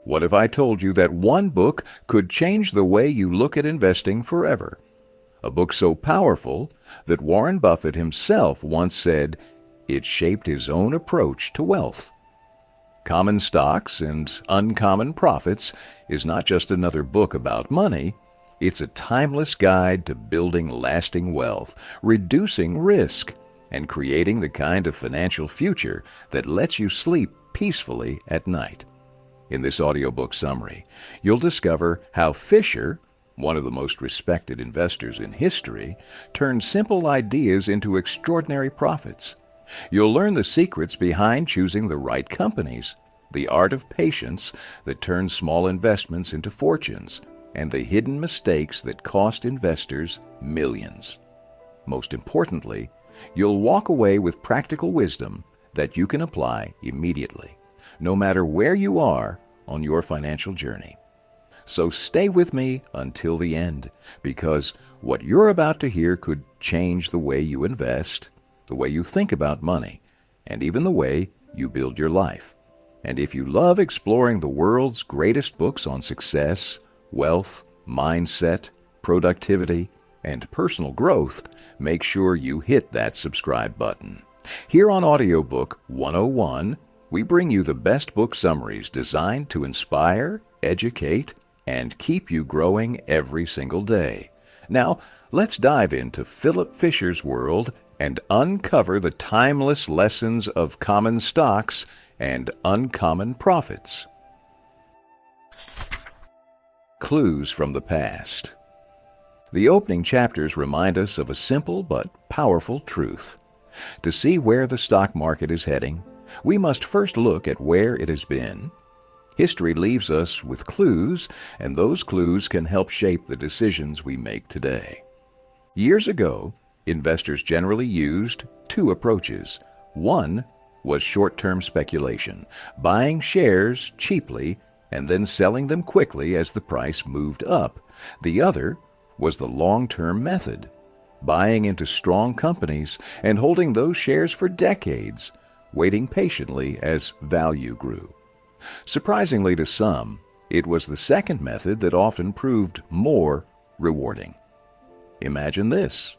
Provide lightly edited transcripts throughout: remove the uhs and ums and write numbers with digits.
What if I told you that one book could change the way you look at investing forever? A book so powerful that Warren Buffett himself once said it shaped his own approach to wealth. Common Stocks and Uncommon Profits is not just another book about money. It's a timeless guide to building lasting wealth, reducing risk, and creating the kind of financial future that lets you sleep peacefully at night. In this audiobook summary, you'll discover how Fisher, one of the most respected investors in history, turned simple ideas into extraordinary profits. You'll learn the secrets behind choosing the right companies, the art of patience that turns small investments into fortunes, and the hidden mistakes that cost investors millions. Most importantly, you'll walk away with practical wisdom that you can apply immediately, no matter where you are on your financial journey. So stay with me until the end, because what you're about to hear could change the way you invest, the way you think about money, and even the way you build your life. And if you love exploring the world's greatest books on success, wealth, mindset, productivity, and personal growth, make sure you hit that subscribe button. Here on Audiobook 101, we bring you the best book summaries designed to inspire, educate, and keep you growing every single day. Now, let's dive into Philip Fisher's world and uncover the timeless lessons of common stocks and uncommon profits. Clues from the past. The opening chapters remind us of a simple but powerful truth. To see where the stock market is heading, we must first look at where it has been. History leaves us with clues, and those clues can help shape the decisions we make today. Years ago, investors generally used two approaches. One was short-term speculation, buying shares cheaply and then selling them quickly as the price moved up. The other was the long-term method, buying into strong companies and holding those shares for decades, waiting patiently as value grew. Surprisingly to some, it was the second method that often proved more rewarding. Imagine this.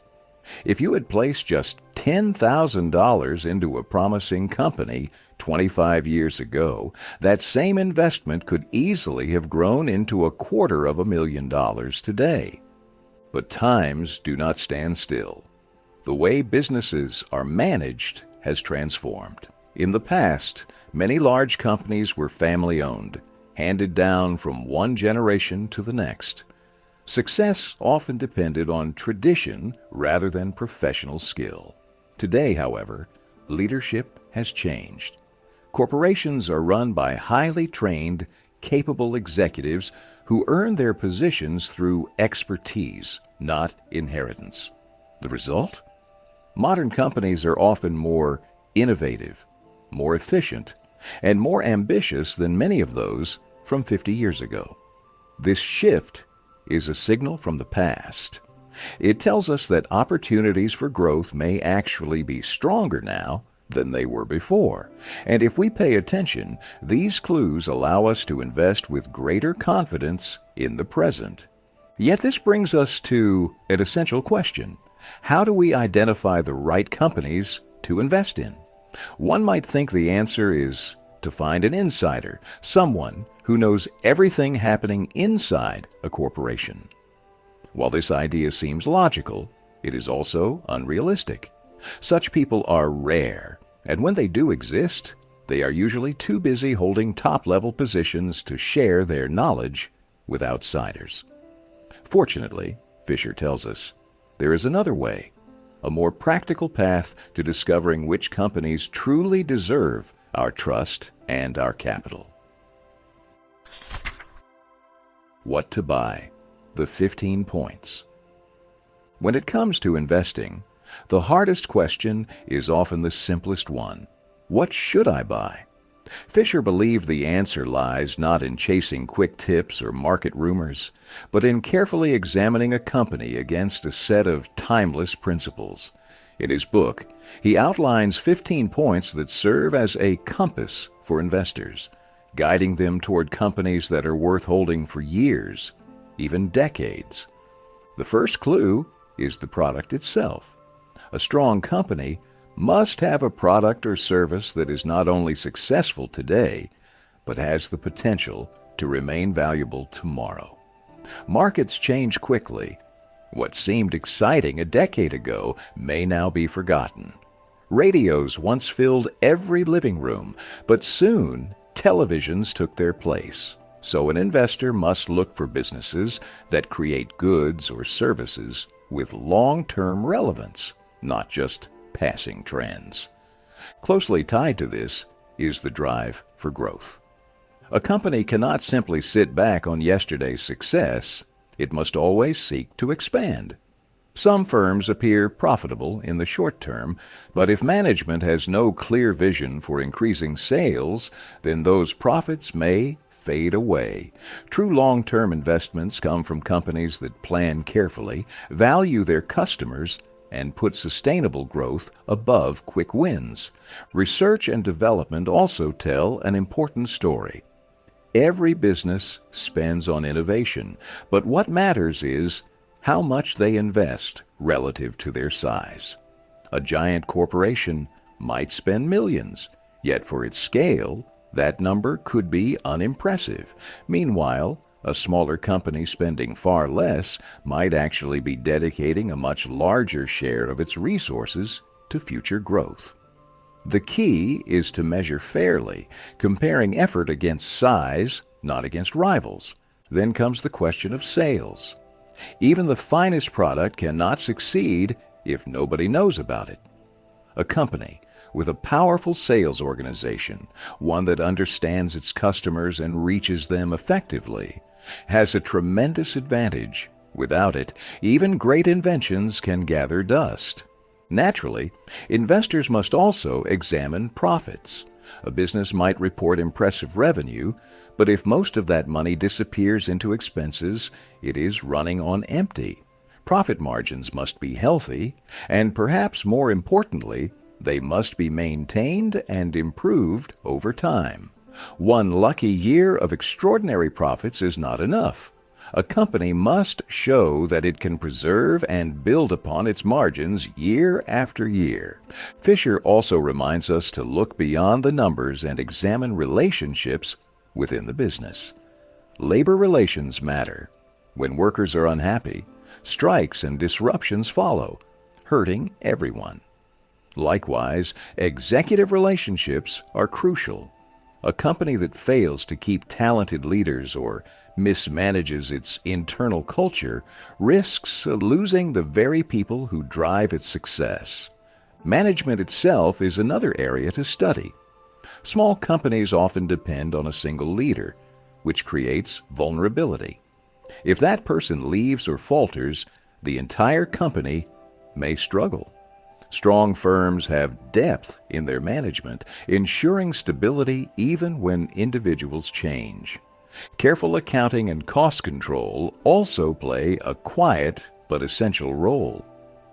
If you had placed just $10,000 into a promising company 25 years ago, that same investment could easily have grown into $250,000 today. But times do not stand still. The way businesses are managed has transformed. In the past, many large companies were family-owned, handed down from one generation to the next. Success often depended on tradition rather than professional skill. Today, however, leadership has changed. Corporations are run by highly trained, capable executives who earn their positions through expertise, not inheritance. The result? Modern companies are often more innovative, more efficient, and more ambitious than many of those from 50 years ago. This shift is a signal from the past. It tells us that opportunities for growth may actually be stronger now than they were before. And if we pay attention, these clues allow us to invest with greater confidence in the present. Yet this brings us to an essential question. How do we identify the right companies to invest in? One might think the answer is to find an insider, someone who knows everything happening inside a corporation. While this idea seems logical, it is also unrealistic. Such people are rare, and when they do exist, they are usually too busy holding top-level positions to share their knowledge with outsiders. Fortunately, Fisher tells us, there is another way, a more practical path to discovering which companies truly deserve our trust and our capital. What to buy. The 15 points. When it comes to investing, the hardest question is often the simplest one. What should I buy? Fisher believed the answer lies not in chasing quick tips or market rumors, but in carefully examining a company against a set of timeless principles. In his book, he outlines 15 points that serve as a compass for investors. guiding them toward companies that are worth holding for years, even decades. The first clue is the product itself. A strong company must have a product or service that is not only successful today, but has the potential to remain valuable tomorrow. Markets change quickly. What seemed exciting a decade ago may now be forgotten. Radios once filled every living room, but soon televisions took their place. So an investor must look for businesses that create goods or services with long-term relevance, not just passing trends. Closely tied to this is the drive for growth. A company cannot simply sit back on yesterday's success. It must always seek to expand. Some firms appear profitable in the short term, but if management has no clear vision for increasing sales, then those profits may fade away. True long-term investments come from companies that plan carefully, value their customers, and put sustainable growth above quick wins. Research and development also tell an important story. Every business spends on innovation, but what matters is how much they invest relative to their size. A giant corporation might spend millions, yet for its scale, that number could be unimpressive. Meanwhile, a smaller company spending far less might actually be dedicating a much larger share of its resources to future growth. The key is to measure fairly, comparing effort against size, not against rivals. Then comes the question of sales. Even the finest product cannot succeed if nobody knows about it. A company with a powerful sales organization, one that understands its customers and reaches them effectively, has a tremendous advantage. Without it, even great inventions can gather dust. Naturally, investors must also examine profits. A business might report impressive revenue, but if most of that money disappears into expenses, it is running on empty. Profit margins must be healthy, and perhaps more importantly, they must be maintained and improved over time. One lucky year of extraordinary profits is not enough. A company must show that it can preserve and build upon its margins year after year. Fisher also reminds us to look beyond the numbers and examine relationships within the business. Labor relations matter. When workers are unhappy, strikes and disruptions follow, hurting everyone. Likewise, executive relationships are crucial. A company that fails to keep talented leaders or mismanages its internal culture risks losing the very people who drive its success. Management itself is another area to study. Small companies often depend on a single leader, which creates vulnerability. If that person leaves or falters, the entire company may struggle. Strong firms have depth in their management, ensuring stability even when individuals change. Careful accounting and cost control also play a quiet but essential role.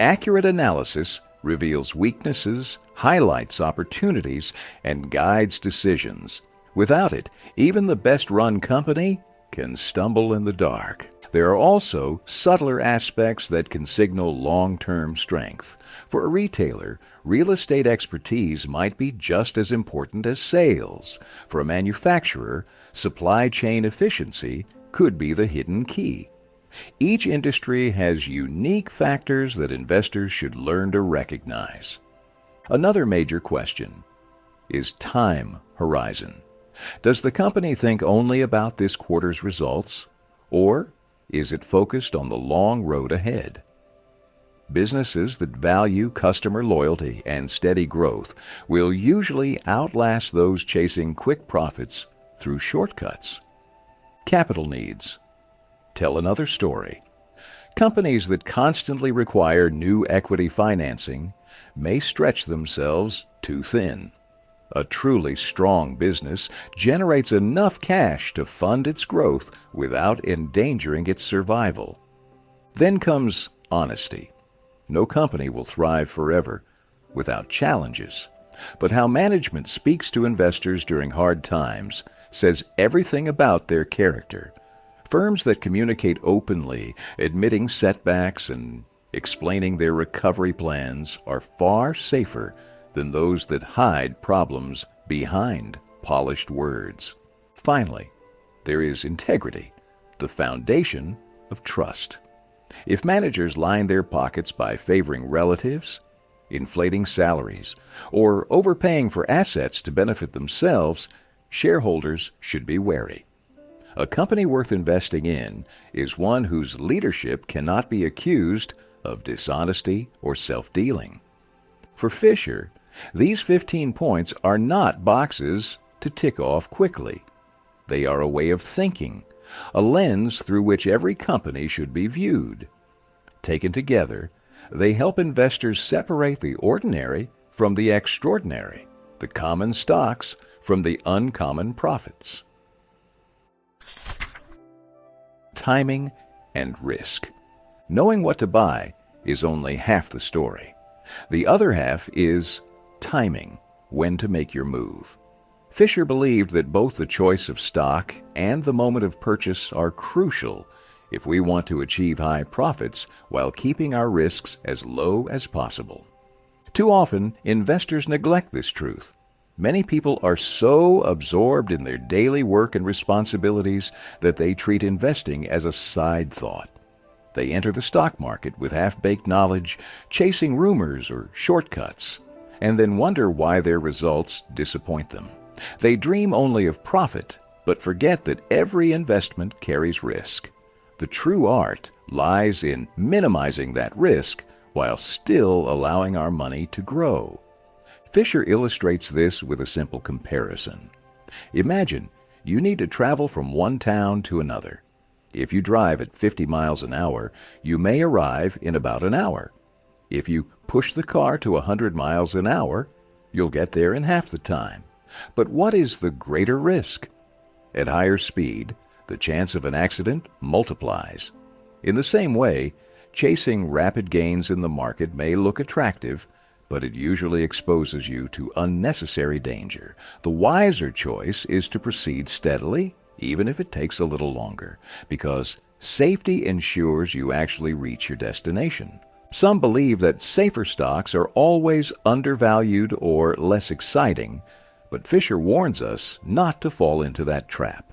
Accurate analysis reveals weaknesses, highlights opportunities, and guides decisions. Without it, even the best-run company can stumble in the dark. There are also subtler aspects that can signal long-term strength. For a retailer, real estate expertise might be just as important as sales. For a manufacturer, supply chain efficiency could be the hidden key. Each industry has unique factors that investors should learn to recognize. Another major question is time horizon. Does the company think only about this quarter's results, or is it focused on the long road ahead? Businesses that value customer loyalty and steady growth will usually outlast those chasing quick profits through shortcuts. Capital needs tell another story. Companies that constantly require new equity financing may stretch themselves too thin. A truly strong business generates enough cash to fund its growth without endangering its survival. Then comes honesty. No company will thrive forever without challenges, but how management speaks to investors during hard times says everything about their character. Firms that communicate openly, admitting setbacks and explaining their recovery plans, are far safer than those that hide problems behind polished words. Finally, there is integrity, the foundation of trust. If managers line their pockets by favoring relatives, inflating salaries, or overpaying for assets to benefit themselves, shareholders should be wary. A company worth investing in is one whose leadership cannot be accused of dishonesty or self-dealing. For Fisher, these 15 points are not boxes to tick off quickly. They are a way of thinking, a lens through which every company should be viewed. Taken together, they help investors separate the ordinary from the extraordinary, the common stocks from the uncommon profits. Timing and risk. Knowing what to buy is only half the story. The other half is timing, when to make your move. Fisher believed that both the choice of stock and the moment of purchase are crucial if we want to achieve high profits while keeping our risks as low as possible. Too often, investors neglect this truth. Many people are so absorbed in their daily work and responsibilities that they treat investing as a side thought. They enter the stock market with half-baked knowledge, chasing rumors or shortcuts, and then wonder why their results disappoint them. They dream only of profit, but forget that every investment carries risk. The true art lies in minimizing that risk while still allowing our money to grow. Fisher illustrates this with a simple comparison. Imagine you need to travel from one town to another. If you drive at 50 miles an hour, you may arrive in about an hour. If you push the car to 100 miles an hour, you'll get there in half the time. But what is the greater risk? At higher speed, the chance of an accident multiplies. In the same way, chasing rapid gains in the market may look attractive, but it usually exposes you to unnecessary danger. The wiser choice is to proceed steadily, even if it takes a little longer, because safety ensures you actually reach your destination. Some believe that safer stocks are always undervalued or less exciting, but Fisher warns us not to fall into that trap.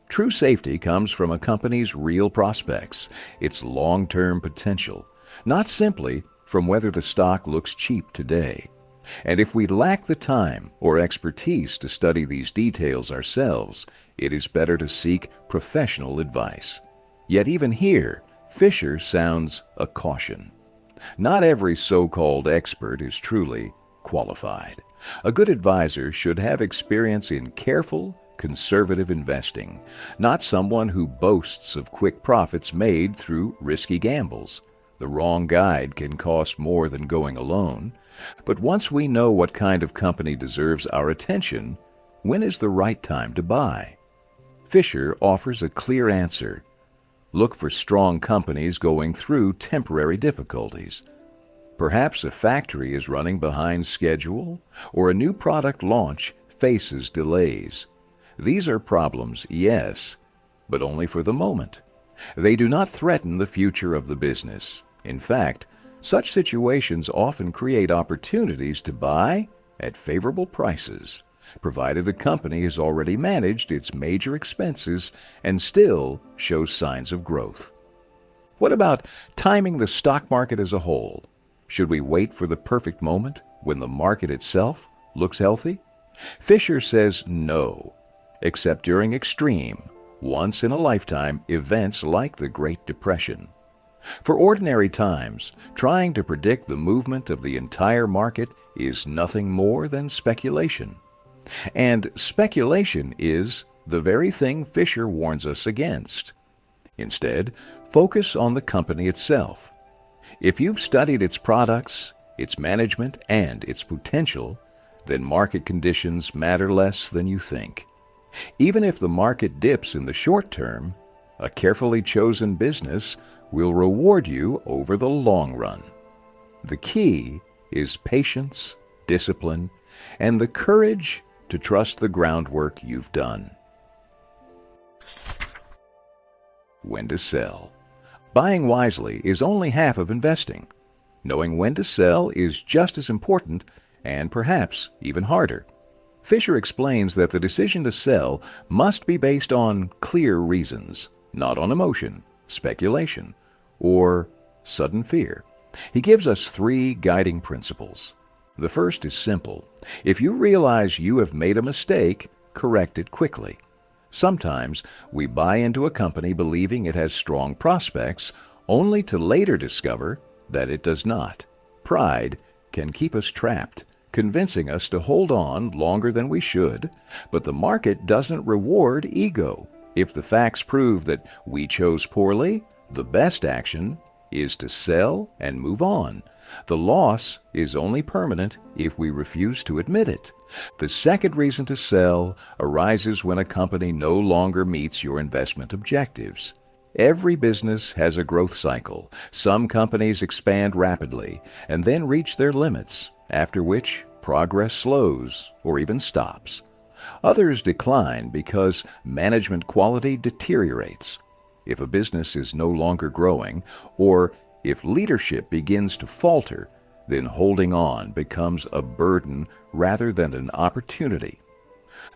True safety comes from a company's real prospects, its long-term potential, not simply from whether the stock looks cheap today. And if we lack the time or expertise to study these details ourselves, it is better to seek professional advice. Yet even here, Fisher sounds a caution. Not every so-called expert is truly qualified. A good advisor should have experience in careful, conservative investing, not someone who boasts of quick profits made through risky gambles. The wrong guide can cost more than going alone. But once we know what kind of company deserves our attention, when is the right time to buy? Fisher offers a clear answer. Look for strong companies going through temporary difficulties. Perhaps a factory is running behind schedule, or a new product launch faces delays. These are problems, yes, but only for the moment. They do not threaten the future of the business. In fact, such situations often create opportunities to buy at favorable prices, provided the company has already managed its major expenses and still shows signs of growth. What about timing the stock market as a whole? Should we wait for the perfect moment when the market itself looks healthy? Fisher says no, except during extreme, once-in-a-lifetime events like the Great Depression. For ordinary times, trying to predict the movement of the entire market is nothing more than speculation. And speculation is the very thing Fisher warns us against. Instead, focus on the company itself. If you've studied its products, its management, and its potential, then market conditions matter less than you think. Even if the market dips in the short term, a carefully chosen business will reward you over the long run. The key is patience, discipline, and the courage to trust the groundwork you've done. when to sell. Buying wisely is only half of investing. Knowing when to sell is just as important and perhaps even harder. Fisher explains that the decision to sell must be based on clear reasons, not on emotion, speculation, or sudden fear. He gives us 3 guiding principles. The first is simple. If you realize you have made a mistake, correct it quickly. Sometimes we buy into a company believing it has strong prospects, only to later discover that it does not. Pride can keep us trapped, convincing us to hold on longer than we should, but the market doesn't reward ego. If the facts prove that we chose poorly, the best action is to sell and move on. The loss is only permanent if we refuse to admit it. The second reason to sell arises when a company no longer meets your investment objectives. Every business has a growth cycle. Some companies expand rapidly and then reach their limits, after which progress slows or even stops. Others decline because management quality deteriorates. If a business is no longer growing, or if leadership begins to falter, then holding on becomes a burden rather than an opportunity.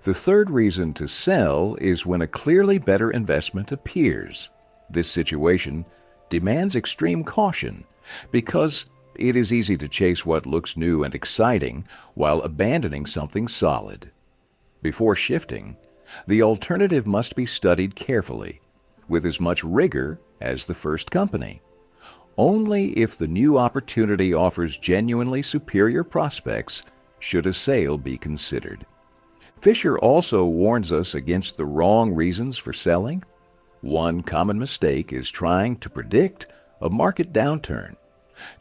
The third reason to sell is when a clearly better investment appears. This situation demands extreme caution because it is easy to chase what looks new and exciting while abandoning something solid. Before shifting, the alternative must be studied carefully, with as much rigor as the first company. Only if the new opportunity offers genuinely superior prospects should a sale be considered. Fisher also warns us against the wrong reasons for selling. One common mistake is trying to predict a market downturn.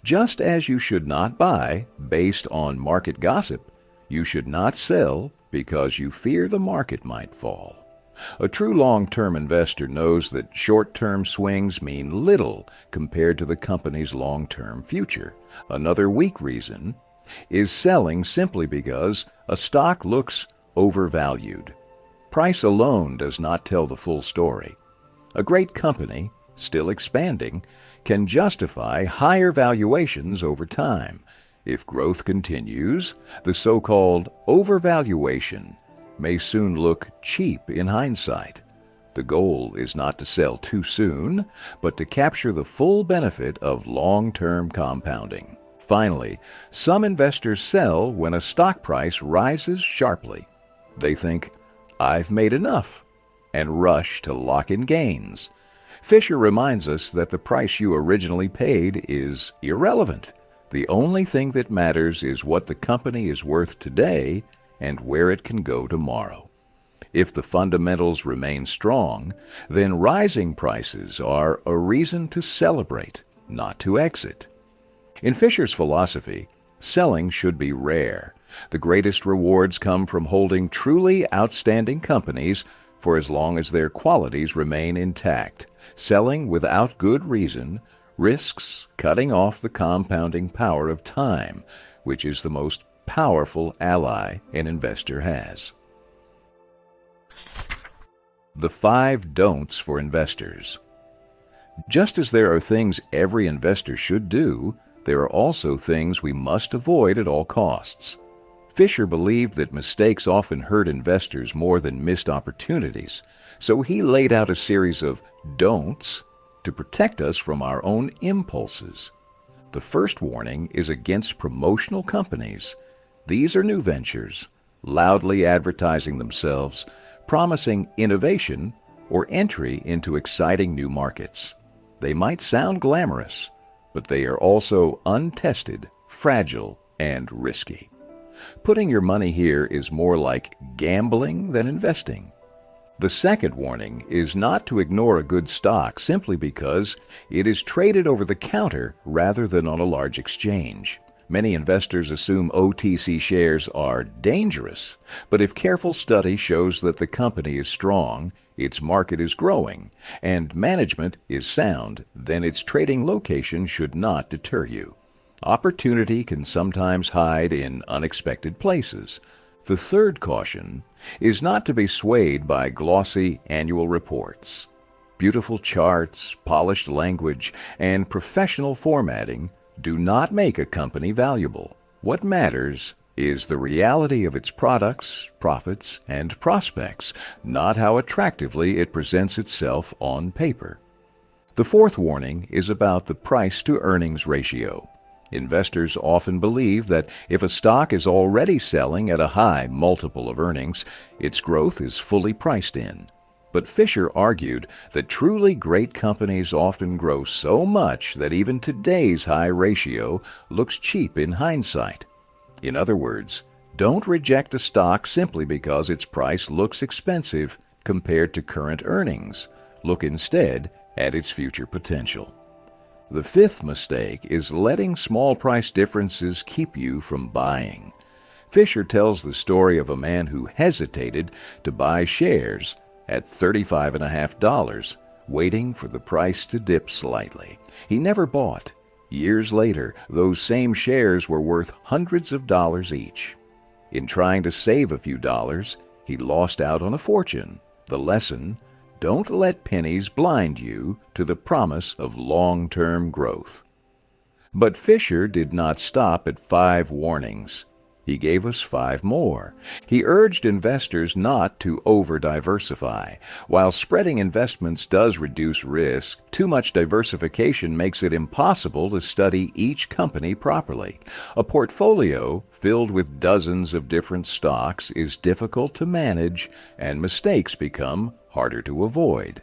Just as you should not buy based on market gossip, you should not sell because you fear the market might fall. A true long-term investor knows that short-term swings mean little compared to the company's long-term future. Another weak reason is selling simply because a stock looks overvalued. Price alone does not tell the full story. A great company, still expanding, can justify higher valuations over time. If growth continues, the so-called overvaluation may soon look cheap in hindsight. The goal is not to sell too soon, but to capture the full benefit of long-term compounding. Finally, some investors sell when a stock price rises sharply. They think, "I've made enough," and rush to lock in gains. Fisher reminds us that the price you originally paid is irrelevant. The only thing that matters is what the company is worth today and where it can go tomorrow. If the fundamentals remain strong, then rising prices are a reason to celebrate, not to exit. In Fisher's philosophy, selling should be rare. The greatest rewards come from holding truly outstanding companies for as long as their qualities remain intact. Selling without good reason risks cutting off the compounding power of time, which is the most powerful ally an investor has. The 5 don'ts for investors. Just as there are things every investor should do, there are also things we must avoid at all costs. Fisher believed that mistakes often hurt investors more than missed opportunities, so he laid out a series of don'ts to protect us from our own impulses. The first warning is against promotional companies. These are new ventures, loudly advertising themselves, promising innovation or entry into exciting new markets. They might sound glamorous, but they are also untested, fragile, and risky. Putting your money here is more like gambling than investing. The second warning is not to ignore a good stock simply because it is traded over the counter rather than on a large exchange. Many investors assume OTC shares are dangerous, but if careful study shows that the company is strong, its market is growing, and management is sound, then its trading location should not deter you. Opportunity can sometimes hide in unexpected places. The third caution is not to be swayed by glossy annual reports. Beautiful charts, polished language, and professional formatting do not make a company valuable. What matters is the reality of its products, profits, and prospects, not how attractively it presents itself on paper. The fourth warning is about the price-to-earnings ratio. Investors often believe that if a stock is already selling at a high multiple of earnings, its growth is fully priced in. But Fisher argued that truly great companies often grow so much that even today's high ratio looks cheap in hindsight. In other words, don't reject a stock simply because its price looks expensive compared to current earnings. Look instead at its future potential. The fifth mistake is letting small price differences keep you from buying. Fisher tells the story of a man who hesitated to buy shares at $35.50, waiting for the price to dip slightly. He never bought. Years later, those same shares were worth hundreds of dollars each. In trying to save a few dollars, he lost out on a fortune. The lesson: don't let pennies blind you to the promise of long-term growth. But Fisher did not stop at 5 warnings. He gave us 5 more. He urged investors not to over-diversify. While spreading investments does reduce risk, too much diversification makes it impossible to study each company properly. A portfolio filled with dozens of different stocks is difficult to manage, and mistakes become harder to avoid.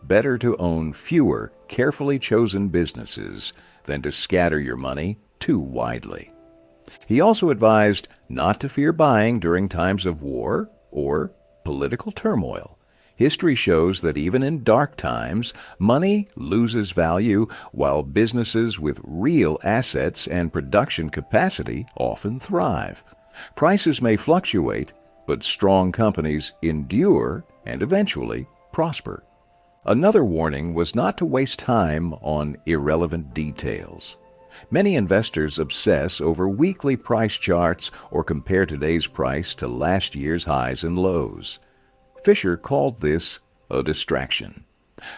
Better to own fewer, carefully chosen businesses than to scatter your money too widely. He also advised not to fear buying during times of war or political turmoil. History shows that even in dark times, money loses value, while businesses with real assets and production capacity often thrive. Prices may fluctuate, but strong companies endure and eventually prosper. Another warning was not to waste time on irrelevant details. Many investors obsess over weekly price charts or compare today's price to last year's highs and lows. Fisher called this a distraction.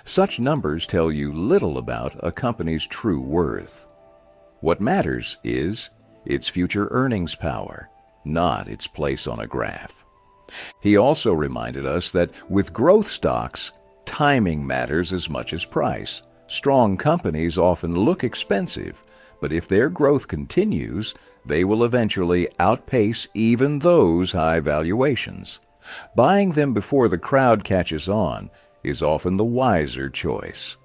Such numbers tell you little about a company's true worth. What matters is its future earnings power, not its place on a graph. He also reminded us that with growth stocks, timing matters as much as price. Strong companies often look expensive, but if their growth continues, they will eventually outpace even those high valuations. Buying them before the crowd catches on is often the wiser choice.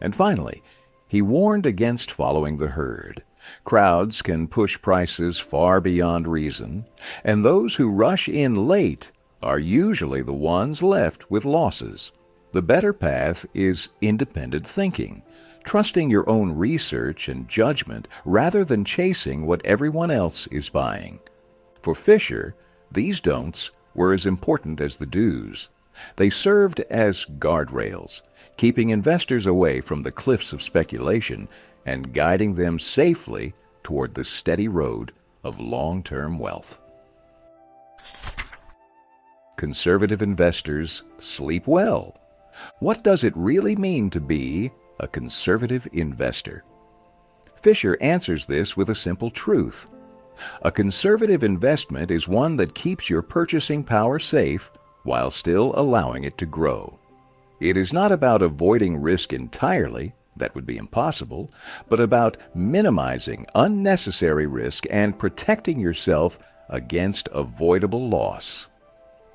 And finally, he warned against following the herd. Crowds can push prices far beyond reason, and those who rush in late are usually the ones left with losses. The better path is independent thinking, trusting your own research and judgment rather than chasing what everyone else is buying. For Fisher, these don'ts were as important as the do's. They served as guardrails, keeping investors away from the cliffs of speculation and guiding them safely toward the steady road of long-term wealth. Conservative investors sleep well. What does it really mean to be a conservative investor? Fisher answers this with a simple truth. A conservative investment is one that keeps your purchasing power safe while still allowing it to grow. It is not about avoiding risk entirely, that would be impossible, but about minimizing unnecessary risk and protecting yourself against avoidable loss.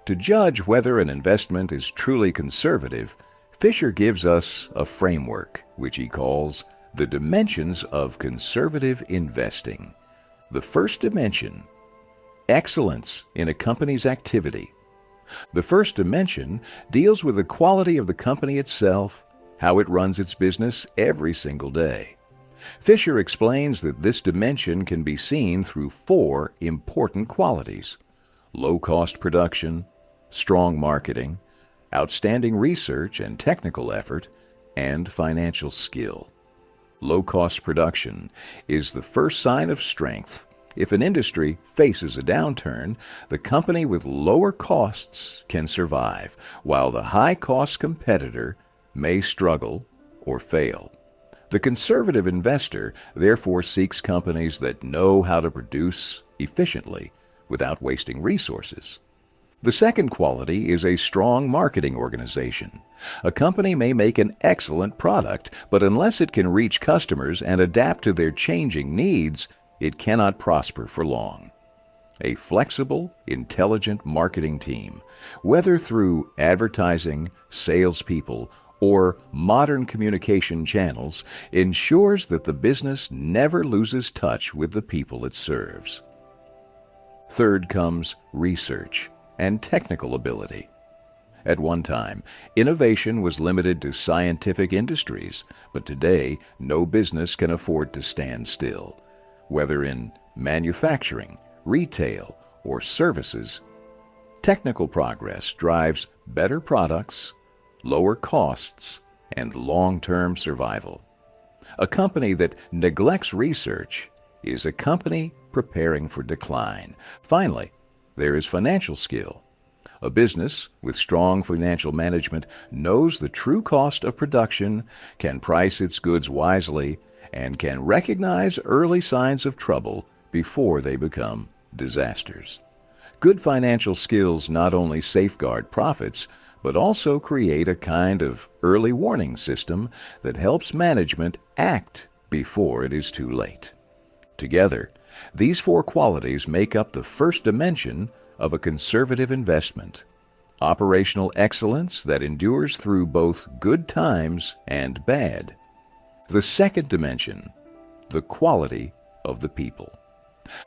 To judge whether an investment is truly conservative, Fisher gives us a framework, which he calls the dimensions of conservative investing. The first dimension: excellence in a company's activity. The first dimension deals with the quality of the company itself, how it runs its business every single day. Fisher explains that this dimension can be seen through 4 important qualities: low-cost production, strong marketing, outstanding research and technical effort, and financial skill. Low-cost production is the first sign of strength. If an industry faces a downturn, the company with lower costs can survive, while the high-cost competitor may struggle or fail. The conservative investor therefore seeks companies that know how to produce efficiently without wasting resources. The second quality is a strong marketing organization. A company may make an excellent product, but unless it can reach customers and adapt to their changing needs, it cannot prosper for long. A flexible, intelligent marketing team, whether through advertising, salespeople, or modern communication channels, ensures that the business never loses touch with the people it serves. Third comes research and technical ability. At one time, innovation was limited to scientific industries, but today no business can afford to stand still. Whether in manufacturing, retail, or services, technical progress drives better products, lower costs, and long-term survival. A company that neglects research is a company preparing for decline. Finally, there is financial skill. A business with strong financial management knows the true cost of production, can price its goods wisely, and can recognize early signs of trouble before they become disasters. Good financial skills not only safeguard profits, but also create a kind of early warning system that helps management act before it is too late. Together, these four qualities make up the first dimension of a conservative investment: operational excellence that endures through both good times and bad. The second dimension, the quality of the people.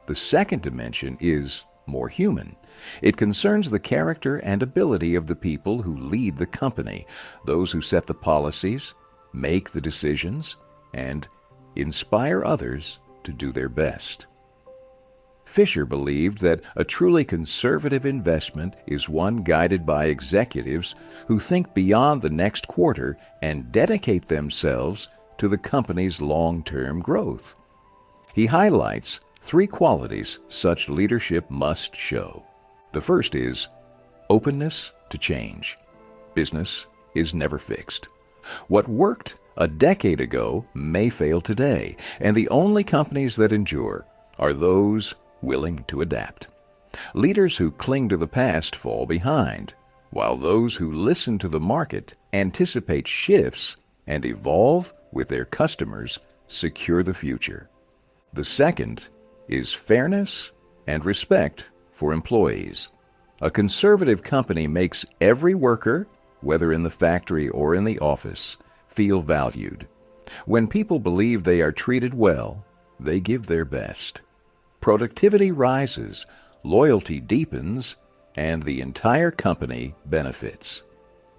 The second dimension is more human. It concerns the character and ability of the people who lead the company, those who set the policies, make the decisions, and inspire others to do their best. Fisher believed that a truly conservative investment is one guided by executives who think beyond the next quarter and dedicate themselves to the company's long-term growth. He highlights three qualities such leadership must show. The first is openness to change. Business is never fixed. What worked a decade ago may fail today, and the only companies that endure are those willing to adapt. Leaders who cling to the past fall behind, while those who listen to the market, anticipate shifts, and evolve with their customers secure the future. The second is fairness and respect for employees. A conservative company makes every worker, whether in the factory or in the office, feel valued. When people believe they are treated well, they give their best. Productivity rises, loyalty deepens, and the entire company benefits.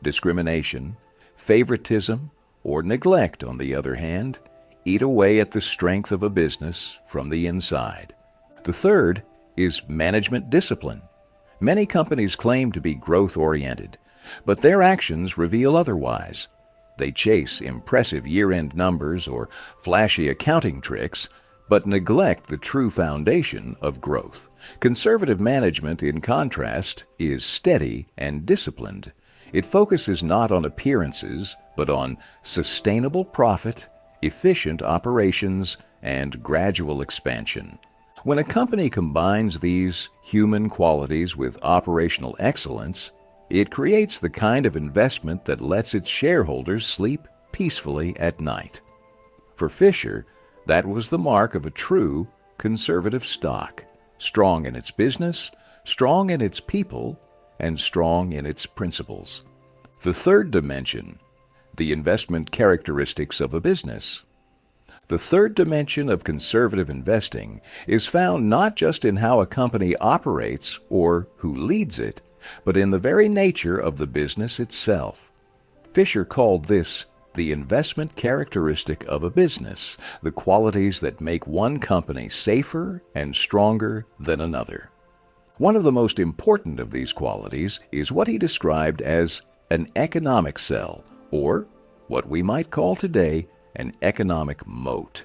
Discrimination, favoritism, or neglect, on the other hand, eat away at the strength of a business from the inside. The third is management discipline. Many companies claim to be growth-oriented, but their actions reveal otherwise. They chase impressive year-end numbers or flashy accounting tricks, but neglect the true foundation of growth. Conservative management, in contrast, is steady and disciplined. It focuses not on appearances, but on sustainable profit, efficient operations, and gradual expansion. When a company combines these human qualities with operational excellence, it creates the kind of investment that lets its shareholders sleep peacefully at night. For Fisher, that was the mark of a true conservative stock, strong in its business, strong in its people, and strong in its principles. The third dimension, the investment characteristics of a business. The third dimension of conservative investing is found not just in how a company operates or who leads it, but in the very nature of the business itself. Fisher called this the investment characteristic of a business, the qualities that make one company safer and stronger than another. One of the most important of these qualities is what he described as an economic cell, or what we might call today an economic moat.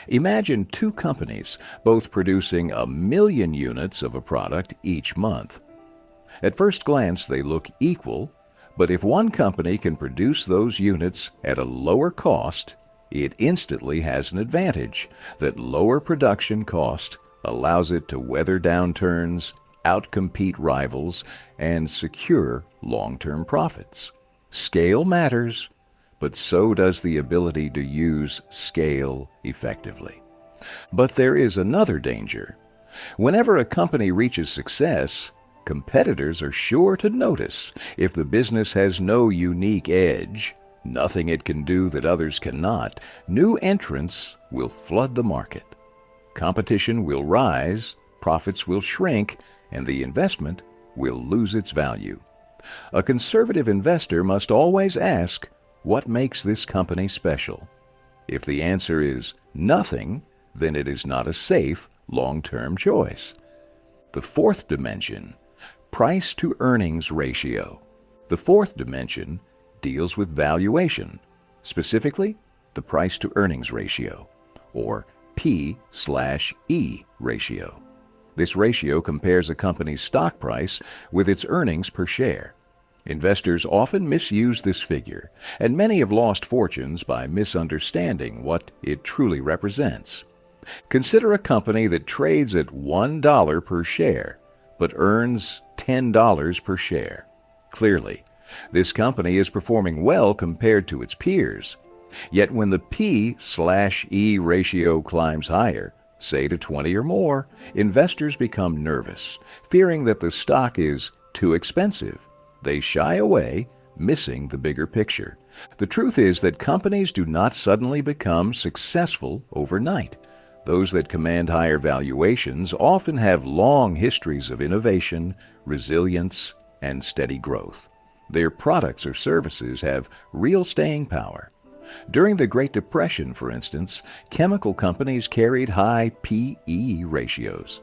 Imagine two companies, both producing 1 million units of a product each month. At first glance, they look equal, But if one company can produce those units at a lower cost, it instantly has an advantage. That lower production cost allows it to weather downturns, outcompete rivals, and secure long-term profits. Scale matters, but so does the ability to use scale effectively. But there is another danger. Whenever a company reaches success, competitors are sure to notice. If the business has no unique edge, nothing it can do that others cannot, new entrants will flood the market. Competition will rise, profits will shrink, and the investment will lose its value. A conservative investor must always ask, what makes this company special? If the answer is nothing, then it is not a safe, long-term choice. The fourth dimension, price-to-earnings ratio. The fourth dimension deals with valuation, specifically the price-to-earnings ratio, or P/E ratio. This ratio compares a company's stock price with its earnings per share. Investors often misuse this figure, and many have lost fortunes by misunderstanding what it truly represents. Consider a company that trades at $1 per share, but earns $10 per share. Clearly, this company is performing well compared to its peers. Yet when the P/E ratio climbs higher, say to 20 or more, investors become nervous, fearing that the stock is too expensive. They shy away, missing the bigger picture. The truth is that companies do not suddenly become successful overnight. Those that command higher valuations often have long histories of innovation, resilience, and steady growth. Their products or services have real staying power. During the Great Depression, for instance, chemical companies carried high P/E ratios.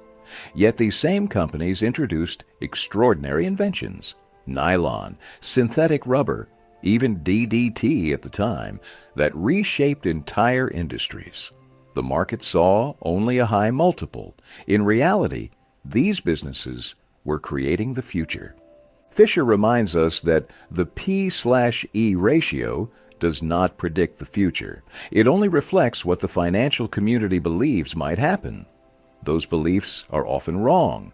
Yet these same companies introduced extraordinary inventions: nylon, synthetic rubber, even DDT at the time, that reshaped entire industries. The market saw only a high multiple. In reality, these businesses were creating the future. Fisher reminds us that the P/E ratio does not predict the future. It only reflects what the financial community believes might happen. Those beliefs are often wrong.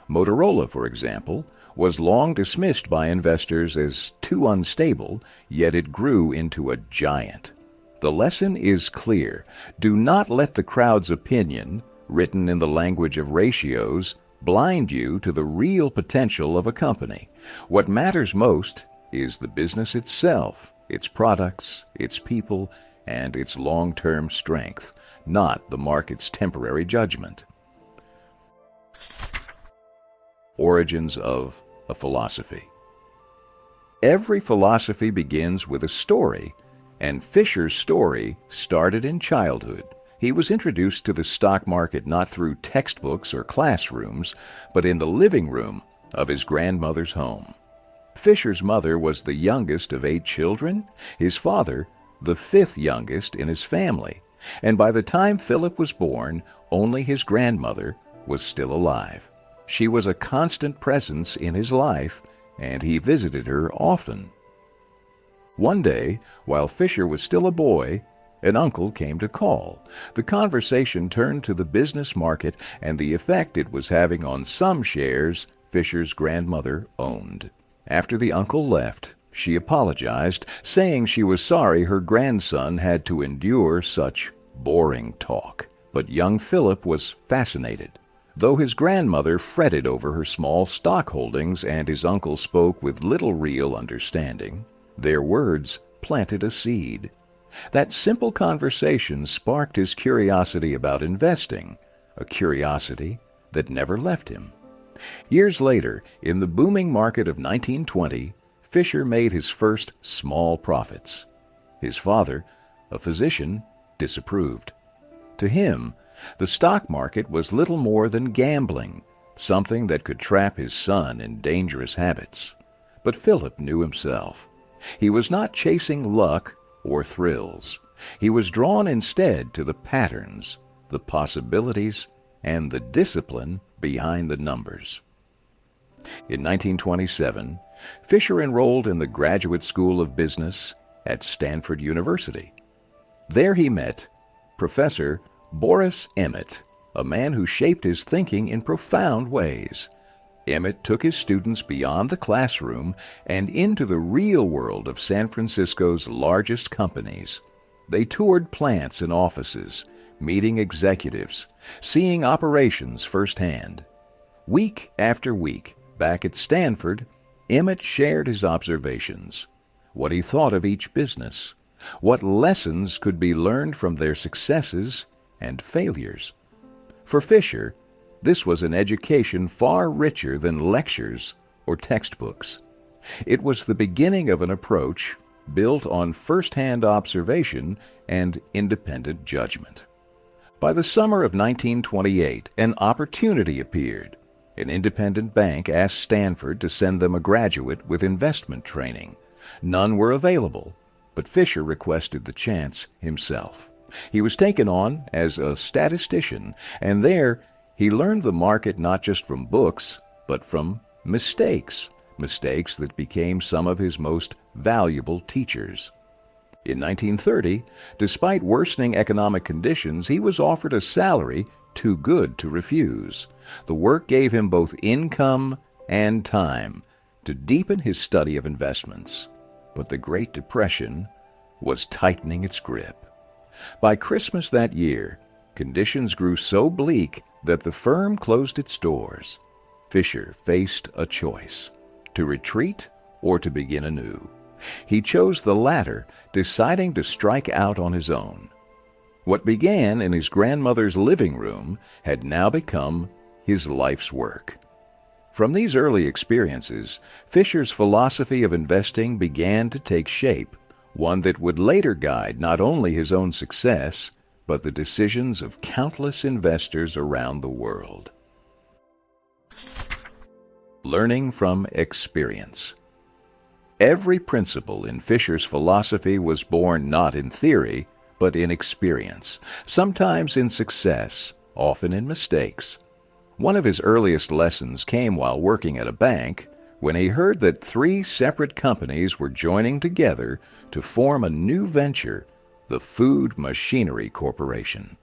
Motorola, for example, was long dismissed by investors as too unstable, yet it grew into a giant. The lesson is clear. Do not let the crowd's opinion, written in the language of ratios, blind you to the real potential of a company. What matters most is the business itself, its products, its people, and its long-term strength, not the market's temporary judgment. Origins of a philosophy. Every philosophy begins with a story, and Fisher's story started in childhood. He was introduced to the stock market not through textbooks or classrooms, but in the living room of his grandmother's home. Fisher's mother was the youngest of 8 children, his father the 5th youngest in his family, and by the time Philip was born, only his grandmother was still alive. She was a constant presence in his life, and he visited her often. One day, while Fisher was still a boy, an uncle came to call. The conversation turned to the business market and the effect it was having on some shares Fisher's grandmother owned. After the uncle left, she apologized, saying she was sorry her grandson had to endure such boring talk. But young Philip was fascinated. Though his grandmother fretted over her small stock holdings and his uncle spoke with little real understanding, their words planted a seed. That simple conversation sparked his curiosity about investing, a curiosity that never left him. Years later, in the booming market of 1920, Fisher made his first small profits. His father, a physician, disapproved. To him, the stock market was little more than gambling, something that could trap his son in dangerous habits. But Philip knew himself. He was not chasing luck or thrills. He was drawn instead to the patterns, the possibilities, and the discipline behind the numbers. In 1927, Fisher enrolled in the Graduate School of Business at Stanford University. There he met Professor Boris Emmett, a man who shaped his thinking in profound ways. Emmett took his students beyond the classroom and into the real world of San Francisco's largest companies. They toured plants and offices, meeting executives, seeing operations firsthand. Week after week, back at Stanford, Emmett shared his observations, what he thought of each business, what lessons could be learned from their successes and failures. For Fisher, this was an education far richer than lectures or textbooks. It was the beginning of an approach built on first-hand observation and independent judgment. By the summer of 1928, an opportunity appeared. An independent bank asked Stanford to send them a graduate with investment training. None were available, but Fisher requested the chance himself. He was taken on as a statistician, and there he learned the market not just from books, but from mistakes that became some of his most valuable teachers. In 1930, despite worsening economic conditions, he was offered a salary too good to refuse. The work gave him both income and time to deepen his study of investments. But the Great Depression was tightening its grip. By Christmas that year, conditions grew so bleak that the firm closed its doors. Fisher faced a choice: to retreat or to begin anew. He chose the latter, deciding to strike out on his own. What began in his grandmother's living room had now become his life's work. From these early experiences, Fisher's philosophy of investing began to take shape, one that would later guide not only his own success, but the decisions of countless investors around the world. Learning from experience. Every principle in Fisher's philosophy was born not in theory, but in experience, sometimes in success, often in mistakes. One of his earliest lessons came while working at a bank, when he heard that 3 separate companies were joining together to form a new venture, the Food Machinery Corporation.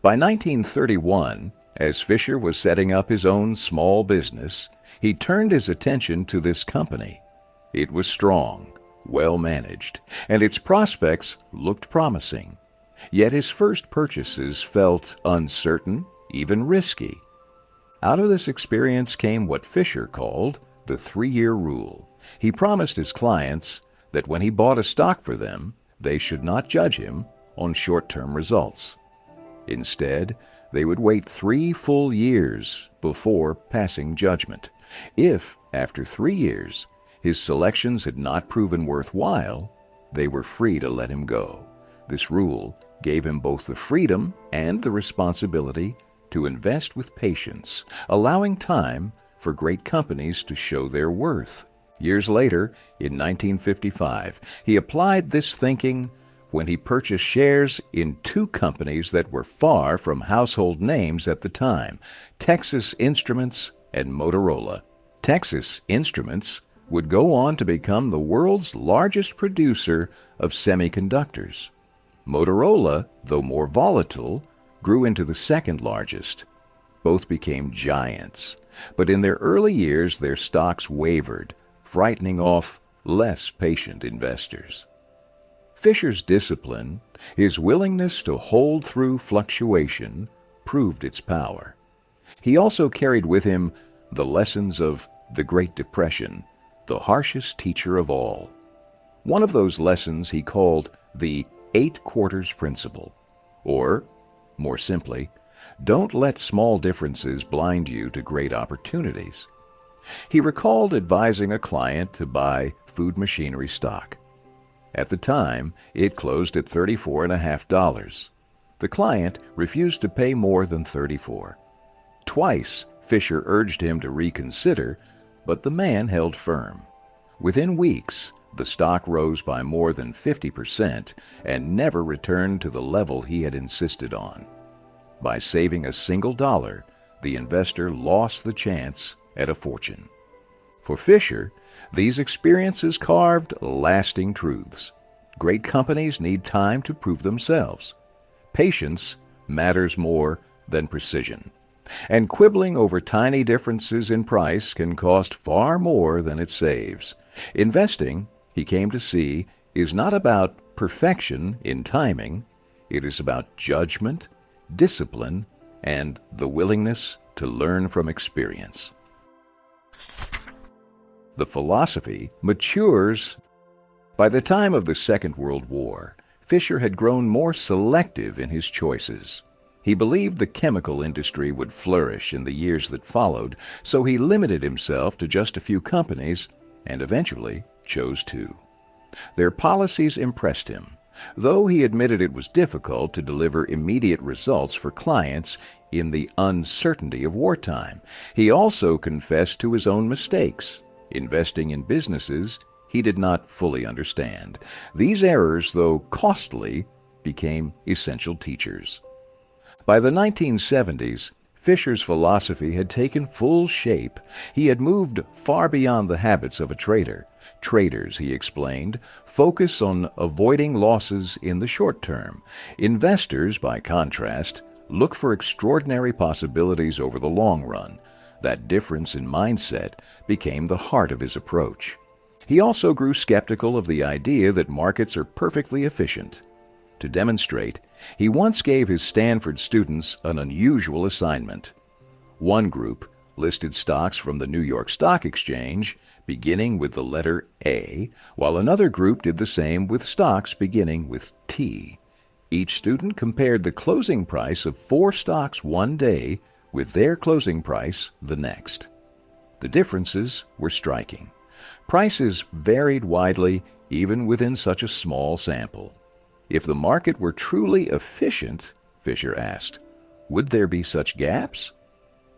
By 1931, as Fisher was setting up his own small business, he turned his attention to this company. It was strong, well managed, and its prospects looked promising. Yet his first purchases felt uncertain, even risky. Out of this experience came what Fisher called the 3-year rule. He promised his clients that when he bought a stock for them, they should not judge him on short-term results. Instead, they would wait 3 full years before passing judgment. If, after 3 years, his selections had not proven worthwhile, they were free to let him go. This rule gave him both the freedom and the responsibility to invest with patience, allowing time for great companies to show their worth. Years later, in 1955, he applied this thinking when he purchased shares in 2 companies that were far from household names at the time, Texas Instruments and Motorola. Texas Instruments would go on to become the world's largest producer of semiconductors. Motorola, though more volatile, grew into the second largest. Both became giants, but in their early years their stocks wavered, frightening off less patient investors. Fisher's discipline, his willingness to hold through fluctuation, proved its power. He also carried with him the lessons of the Great Depression, the harshest teacher of all. One of those lessons he called the 8 quarters principle, or, more simply, don't let small differences blind you to great opportunities. He recalled advising a client to buy Food Machinery stock. At the time, it closed at $34.50. The client refused to pay more than $34. Twice, Fisher urged him to reconsider, but the man held firm. Within weeks, the stock rose by more than 50% and never returned to the level he had insisted on. By saving a single dollar, the investor lost the chance at a fortune. For Fisher, These experiences carved lasting truths. Great companies need time to prove themselves. Patience matters more than precision. And quibbling over tiny differences in price can cost far more than it saves. Investing, he came to see, is not about perfection in timing. It is about judgment, discipline, and the willingness to learn from experience. The philosophy matures. By the time of the Second World War, Fisher had grown more selective in his choices. He believed the chemical industry would flourish in the years that followed, so he limited himself to just a few companies and eventually chose two. Their policies impressed him, though he admitted it was difficult to deliver immediate results for clients in the uncertainty of wartime. He also confessed to his own mistakes, investing in businesses he did not fully understand. These errors, though costly, became essential teachers. By the 1970s, Fisher's philosophy had taken full shape. He had moved far beyond the habits of a trader. Traders, he explained, focus on avoiding losses in the short term. Investors, by contrast, look for extraordinary possibilities over the long run. That difference in mindset became the heart of his approach. He also grew skeptical of the idea that markets are perfectly efficient. To demonstrate, he once gave his Stanford students an unusual assignment. One group listed stocks from the New York Stock Exchange beginning with the letter A, while another group did the same with stocks beginning with T. Each student compared the closing price of 4 stocks one day with their closing price the next. The differences were striking. Prices varied widely even within such a small sample. If the market were truly efficient, Fisher asked, would there be such gaps?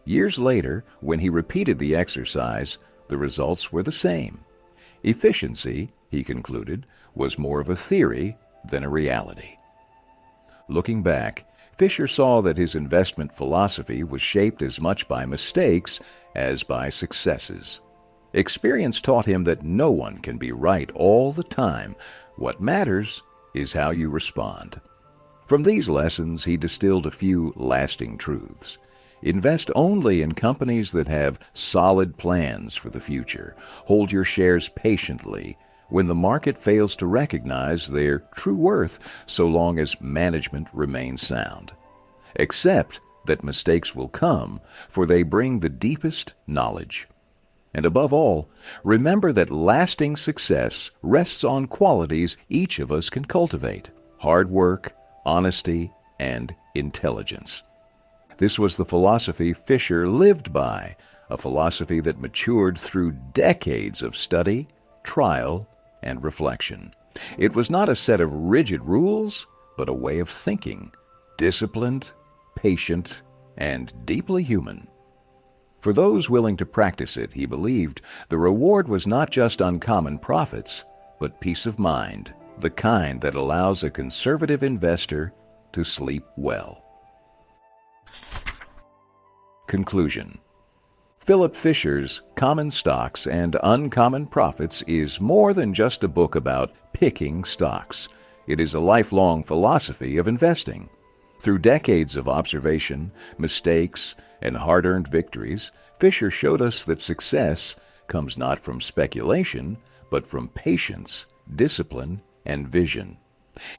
Years later, when he repeated the exercise, the results were the same. Efficiency, he concluded, was more of a theory than a reality. Looking back, Fisher saw that his investment philosophy was shaped as much by mistakes as by successes. Experience taught him that no one can be right all the time. What matters is how you respond. From these lessons, he distilled a few lasting truths. Invest only in companies that have solid plans for the future. Hold your shares patiently when the market fails to recognize their true worth, so long as management remains sound. Accept that mistakes will come, for they bring the deepest knowledge. And above all, remember that lasting success rests on qualities each of us can cultivate: hard work, honesty, and intelligence. This was the philosophy Fisher lived by, a philosophy that matured through decades of study, trial, and reflection. It was not a set of rigid rules, but a way of thinking, disciplined, patient, and deeply human. For those willing to practice it, he believed, the reward was not just uncommon profits, but peace of mind, the kind that allows a conservative investor to sleep well. Conclusion. Philip Fisher's Common Stocks and Uncommon Profits is more than just a book about picking stocks. It is a lifelong philosophy of investing. Through decades of observation, mistakes, and hard-earned victories, Fisher showed us that success comes not from speculation, but from patience, discipline, and vision.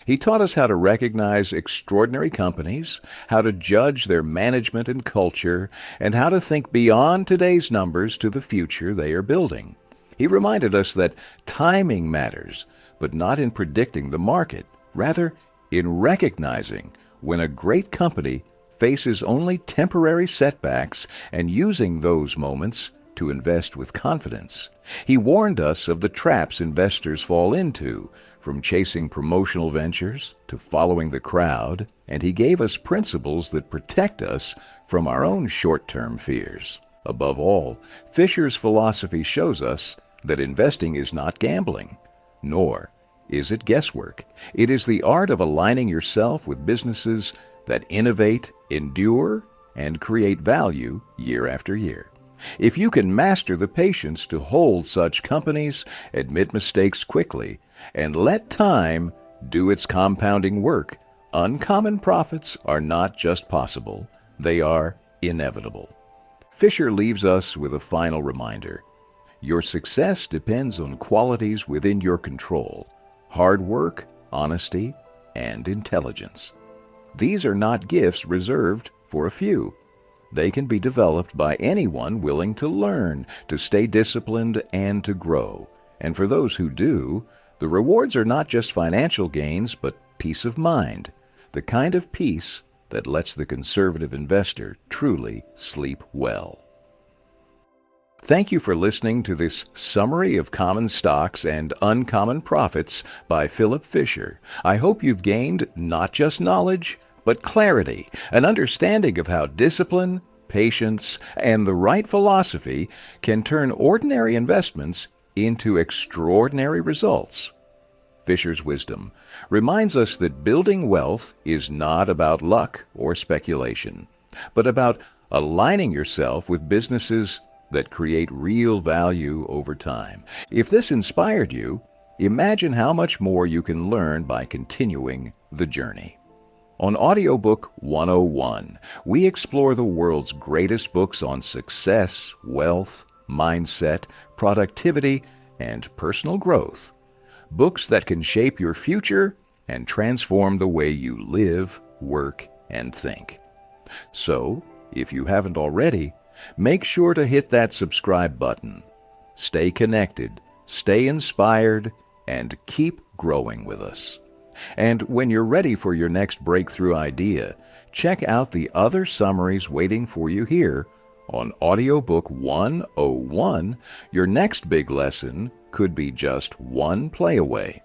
He taught us how to recognize extraordinary companies, how to judge their management and culture, and how to think beyond today's numbers to the future they are building. He reminded us that timing matters, but not in predicting the market, rather in recognizing when a great company faces only temporary setbacks and using those moments to invest with confidence. He warned us of the traps investors fall into, from chasing promotional ventures to following the crowd, and he gave us principles that protect us from our own short-term fears. Above all, Fisher's philosophy shows us that investing is not gambling, nor is it guesswork. It is the art of aligning yourself with businesses that innovate, endure, and create value year after year. If you can master the patience to hold such companies, admit mistakes quickly, and let time do its compounding work, uncommon profits are not just possible, they are inevitable. Fisher leaves us with a final reminder. Your success depends on qualities within your control: hard work, honesty, and intelligence. These are not gifts reserved for a few. They can be developed by anyone willing to learn, to stay disciplined, and to grow. And for those who do, the rewards are not just financial gains, but peace of mind, the kind of peace that lets the conservative investor truly sleep well. Thank you for listening to this Summary of Common Stocks and Uncommon Profits by Philip Fisher. I hope you've gained not just knowledge, but clarity, an understanding of how discipline, patience, and the right philosophy can turn ordinary investments into extraordinary results. Fisher's wisdom reminds us that building wealth is not about luck or speculation, but about aligning yourself with businesses that create real value over time. If this inspired you, imagine how much more you can learn by continuing the journey. On Audiobook 101, we explore the world's greatest books on success, wealth, mindset, productivity, and personal growth. Books that can shape your future and transform the way you live, work, and think. So, if you haven't already, make sure to hit that subscribe button. Stay connected, stay inspired, and keep growing with us. And when you're ready for your next breakthrough idea, check out the other summaries waiting for you here on Audiobook 101. Your next big lesson could be just one play away.